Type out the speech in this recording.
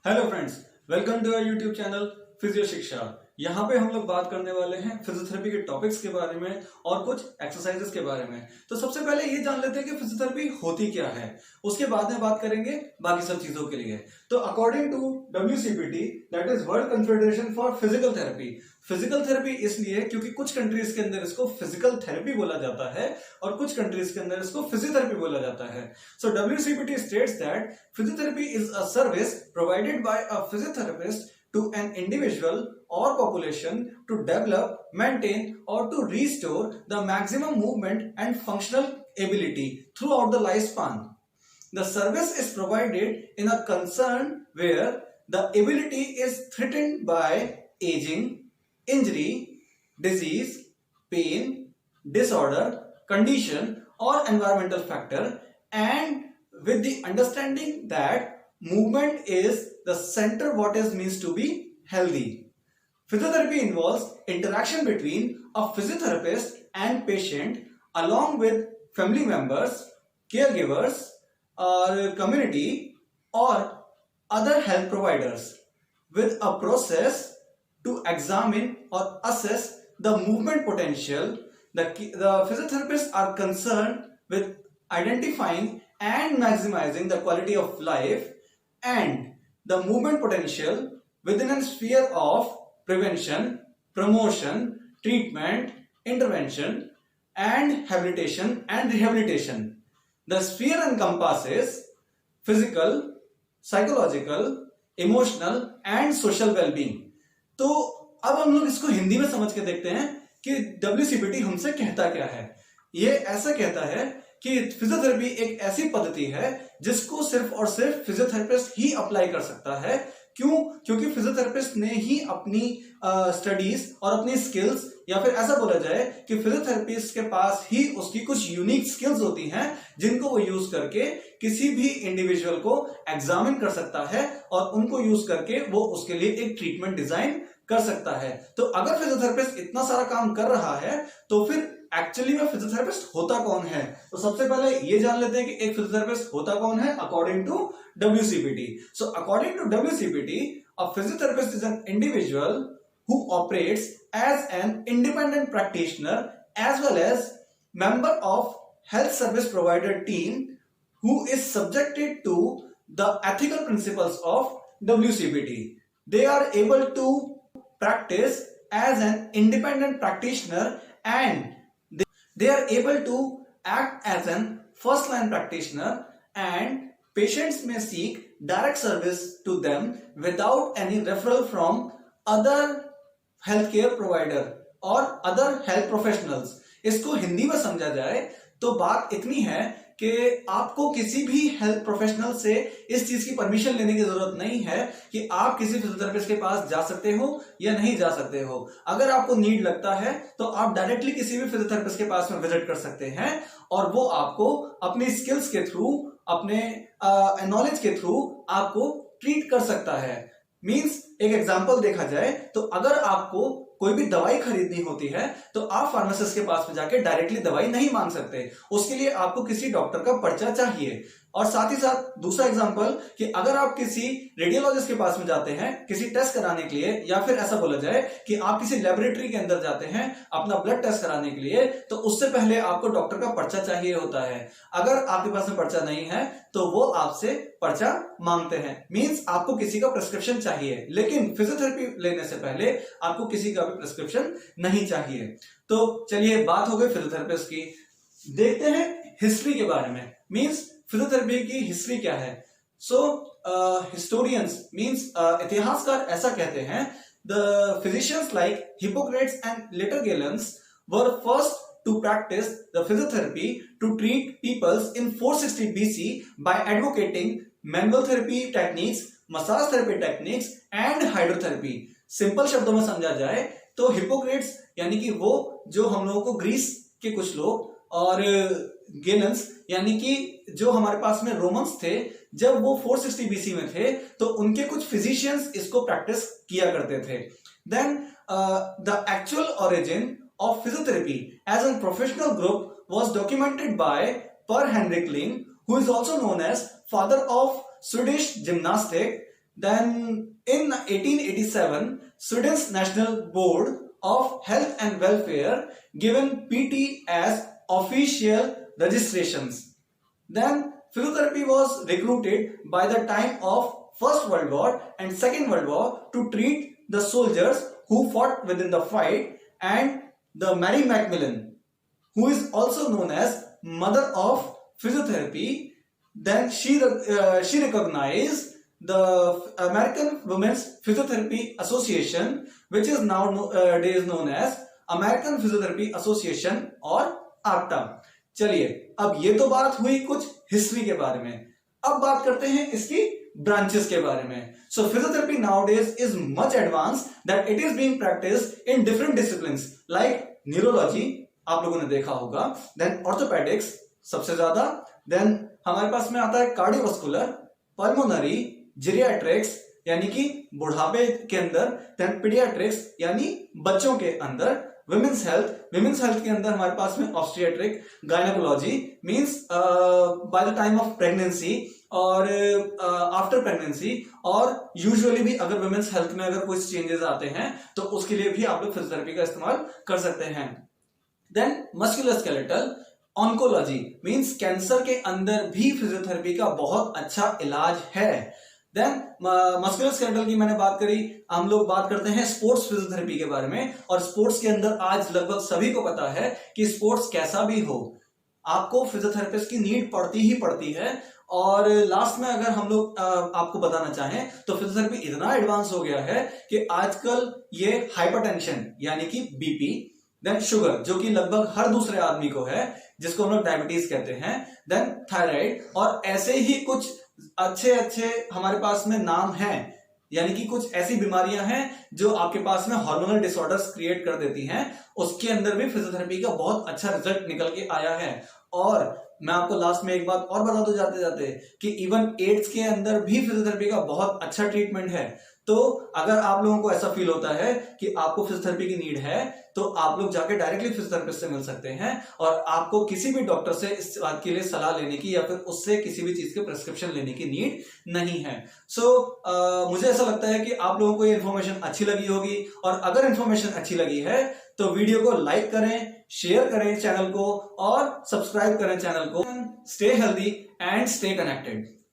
Hello friends, welcome to our YouTube channel physio Shiksha. यहाँ पे हम लोग बात करने वाले हैं फिजियोथेरेपी के टॉपिक्स के बारे में और कुछ एक्सरसाइजेस के बारे में। तो सबसे पहले ये जान लेते हैं कि फिजियोथेरेपी होती क्या है, उसके बाद में बात करेंगे बाकी सब चीजों के लिए। तो according to WCPT, that is world confederation for physical therapy, physical therapy इसलिए क्योंकि कुछ कंट्रीज के अंदर इसको फिजिकल थेरेपी बोला जाता है और कुछ कंट्रीज के अंदर इसको फिजियोथेरेपी बोला जाता है। सो WCPT states that physiotherapy is a service provided by a physiotherapist to an individual or population to develop, maintain or to restore the maximum movement and functional ability throughout the lifespan. The service is provided in a concern where the ability is threatened by aging, injury, disease, pain, disorder, condition or environmental factor, and with the understanding that movement is the center what is means to be healthy. Physiotherapy involves interaction between a physiotherapist and patient along with family members, caregivers or community or other health providers with a process to examine or assess the movement potential. The physiotherapists are concerned with identifying and maximizing the quality of life and the movement potential within a sphere of prevention, promotion, treatment, intervention, and habilitation and rehabilitation. The sphere encompasses physical, psychological, emotional, and social well-being. तो अब हम लोग इसको हिंदी में समझ के देखते हैं कि WCPT हमसे कहता क्या है। ये ऐसा कहता है कि फिजियोथेरेपी एक ऐसी पद्धति है जिसको सिर्फ और सिर्फ फिजियोथेरेपिस्ट ही अप्लाई कर सकता है। क्यों? क्योंकि फिजियोथेरेपिस्ट ने ही अपनी स्टडीज और अपनी स्किल्स, या फिर ऐसा बोला जाए कि फिजियोथेरेपिस्ट के पास ही उसकी कुछ यूनिक स्किल्स होती हैं जिनको वो यूज करके किसी भी इंडिविजुअल को एग्जामिन कर सकता है और उनको यूज करके वो उसके लिए एक ट्रीटमेंट डिजाइन कर सकता है। तो अगर फिजियोथेरेपिस्ट इतना सारा काम कर रहा है तो फिर एक्चुअली में फिजियोथेरेपिस्ट होता कौन है। तो सबसे पहले ये जान लेते हैं कि एक फिजियोथेरेपिस्ट होता कौन है according to WCPT। So according to WCPT, a physiotherapist is an individual who operates as an independent practitioner as well as member of health service provider team who is subjected to the ethical principles of WCPT. They are able to practice as an independent practitioner and they are able to act as an first line practitioner, and patients may seek direct service to them without any referral from other health care provider और other health professionals. इसको हिंदी में समझा जाए तो बात इतनी है कि आपको किसी भी हेल्थ प्रोफेशनल से इस चीज की परमिशन लेने की जरूरत नहीं है कि आप किसी फिजियोथेरेपिस्ट के पास जा सकते हो या नहीं जा सकते हो। अगर आपको नीड लगता है तो आप डायरेक्टली किसी भी फिजियोथेरेपिस्ट के पास में विजिट कर सकते हैं और वो आपको अपनी स्किल्स के थ्रू, अपने नॉलेज के थ्रू आपको ट्रीट कर सकता है। मींस एक एग्जांपल देखा जाए तो अगर आपको कोई भी दवाई खरीदनी होती है तो आप फार्मासिस्ट के पास में जाके डायरेक्टली दवाई नहीं मांग सकते, उसके लिए आपको किसी डॉक्टर का पर्चा चाहिए। और साथ ही साथ दूसरा एग्जांपल कि अगर आप किसी रेडियोलॉजिस्ट के पास में जाते हैं किसी टेस्ट कराने के लिए, या फिर ऐसा बोला जाए कि आप किसी लेबोरेटरी के अंदर जाते हैं अपना ब्लड टेस्ट कराने के लिए, तो उससे पहले आपको डॉक्टर का पर्चा चाहिए होता है। अगर आपके पास में पर्चा नहीं है तो वो आपसे पर्चा मांगते हैं, मींस आपको किसी का प्रिस्क्रिप्शन चाहिए। लेकिन फिजियोथेरेपी लेने से पहले आपको किसी का भी प्रिस्क्रिप्शन नहीं चाहिए। तो चलिए बात हो गई फिजियोथेरेपिस्ट की, देखते हैं हिस्ट्री के बारे में। मींस फिजियोथेरेपी की हिस्ट्री क्या है। सो हिस्टोरियंस मींस इतिहासकार ऐसा कहते हैं, the physicians like Hippocrates and later Galen's were first to practice the physiotherapy to treat peoples in 460 BC by advocating manual therapy techniques, massage therapy techniques and hydrotherapy. Simple शब्दों में समझा जाए तो Hippocrates यानी कि वो जो हम लोगों को ग्रीस के कुछ लोग, और गेलेंस यानी कि जो हमारे पास में रोमन्स थे, जब वो 460 BC में थे तो उनके कुछ फिजिशियंस इसको प्रैक्टिस किया करते थे। Then the actual origin of physiotherapy as a professional group was documented by Per Henrik Ling, who is also known as father of Swedish gymnastic, Then in 1887, Sweden's National Board of Health and Welfare given PT as official registrations. Then physiotherapy was recruited by the time of First World War and Second World War to treat the soldiers who fought within the fight, and the Mary Macmillan, who is also known as mother of physiotherapy, then she recognized the American Women's Physiotherapy Association, which is nowadays known as American Physiotherapy Association और APTA. चलिए, अब ये तो बात हुई कुछ history के बारे में. अब बात करते हैं इसकी ब्रांचेस के बारे में. So physiotherapy nowadays is much advanced that it is being practiced in different disciplines like neurology, आप लोगों ने देखा होगा, then orthopedics सबसे ज्यादा, then हमारे पास में आता है कार्डियोवास्कुलर, पल्मोनरी, जीरियाट्रिक्स यानी कि बुढ़ापे के अंदर, then पीडियाट्रिक्स यानी बच्चों के अंदर, विमेन्स हेल्थ के अंदर हमारे पास में obstetric, gynaecology means by the time of pregnancy और आफ्टर प्रेगनेंसी, और यूजुअली भी अगर विमेन्स हेल्थ में अगर कुछ चेंजेस आते हैं तो उसके लिए भी आप लोग फिजियोथेरेपी का इस्तेमाल कर सकते हैं. Then musculoskeletal oncology means cancer के अंदर भी फिजियोथेरेपी का बहुत अच्छा इलाज है. देन मस्कुलोस्केलेटल की मैंने बात करी, हम लोग बात करते हैं स्पोर्ट्स फिजियोथेरेपी के बारे में. और स्पोर्ट्स के अंदर आज लगभग सभी को पता है कि स्पोर्ट्स कैसा भी हो, आपको फिजियोथेरेपिस्ट की नीड पड़ती ही पड़ती है. और लास्ट में अगर हम लोग आपको बताना चाहें तो फिजियोथेरेपी इतना एडवांस हो गया है कि आजकल ये हाइपरटेंशन यानी कि बीपी, देन शुगर जो कि लगभग हर दूसरे आदमी को है, जिसको हम लोग डायबिटीज कहते हैं, देन थायराइड, और ऐसे ही कुछ अच्छे हमारे पास में नाम हैं, यानी कि कुछ ऐसी बीमारियां हैं जो आपके पास में हार्मोनल डिसऑर्डर्स क्रिएट कर देती हैं. उसके अंदर भी फिजियोथेरेपी का बहुत अच्छा रिजल्ट निकल के आया है. और मैं आपको लास्ट में एक बात और बता दूं जाते जाते कि इवन एड्स के अंदर भी फिजियोथेरेपी का बहुत अच्छा ट्रीटमेंट है. तो अगर आप लोगों को ऐसा फील होता है कि आपको फिजियोथेरेपी की नीड है तो आप लोग जाके डायरेक्टली फिजियोथेरेपिस्ट से मिल सकते हैं, और आपको किसी भी डॉक्टर से इस बात के लिए सलाह लेने की या फिर उससे किसी भी चीज के प्रिस्क्रिप्शन लेने की नीड नहीं है. मुझे ऐसा लगता है कि आप लोगों को ये इन्फॉर्मेशन अच्छी लगी होगी, और अगर इन्फॉर्मेशन अच्छी लगी है तो वीडियो को लाइक करें, शेयर करें चैनल को, और सब्सक्राइब करें चैनल को. Stay healthy and stay connected.